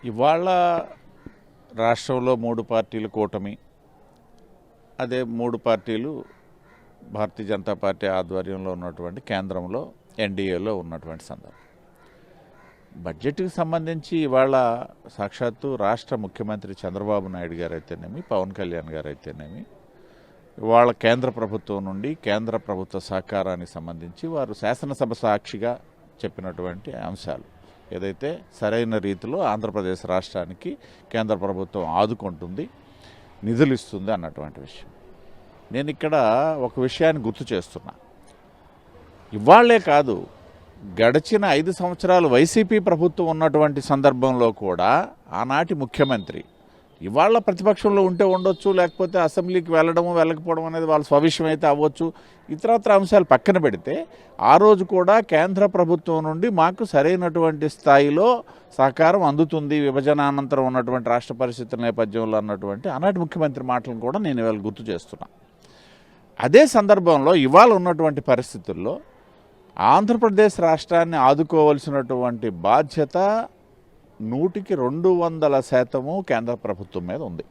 ఇవాళ రాష్ట్రంలో 3 పార్టీల కూటమి, అదే 3 పార్టీలు భారతీయ జనతా పార్టీ ఆధ్వర్యంలో ఉన్నటువంటి కేంద్రంలో ఎన్డీఏలో ఉన్నటువంటి సందర్భం. బడ్జెట్కి సంబంధించి ఇవాళ సాక్షాత్తు రాష్ట్ర ముఖ్యమంత్రి చంద్రబాబు నాయుడు గారు అయితేనేమి, పవన్ కళ్యాణ్ గారు అయితేనేమి, ఇవాళ కేంద్ర ప్రభుత్వం నుండి కేంద్ర ప్రభుత్వ సహకారానికి సంబంధించి వారు శాసనసభ సాక్షిగా చెప్పినటువంటి అంశాలు ఏదైతే సరైన రీతిలో ఆంధ్రప్రదేశ్ రాష్ట్రానికి కేంద్ర ప్రభుత్వం ఆదుకుంటుంది, నిధులు ఇస్తుంది అన్నటువంటి విషయం. నేను ఇక్కడ ఒక విషయాన్ని గుర్తు చేస్తున్నా. ఇవాళ్లే కాదు, గడిచిన 5 సంవత్సరాలు వైసీపీ ప్రభుత్వం ఉన్నటువంటి సందర్భంలో కూడా ఆనాటి ముఖ్యమంత్రి ఇవాళ ప్రతిపక్షంలో ఉంటే ఉండొచ్చు, లేకపోతే అసెంబ్లీకి వెళ్ళకపోవడం అనేది వాళ్ళ స్వవిషయం అయితే అవ్వచ్చు, ఇతరత్ర అంశాలు పక్కన పెడితే ఆ రోజు కూడా కేంద్ర ప్రభుత్వం నుండి మాకు సరైనటువంటి స్థాయిలో సహకారం అందుతుంది విభజనానంతరం ఉన్నటువంటి రాష్ట్ర పరిస్థితుల నేపథ్యంలో అన్నటువంటి ఆనాటి ముఖ్యమంత్రి మాటలను కూడా నేను ఇవాళ గుర్తు చేస్తున్నా. అదే సందర్భంలో ఇవాళ ఉన్నటువంటి పరిస్థితుల్లో ఆంధ్రప్రదేశ్ రాష్ట్రాన్ని ఆదుకోవాల్సినటువంటి బాధ్యత 100% కేంద్ర ప్రభుత్వం మీద ఉంది.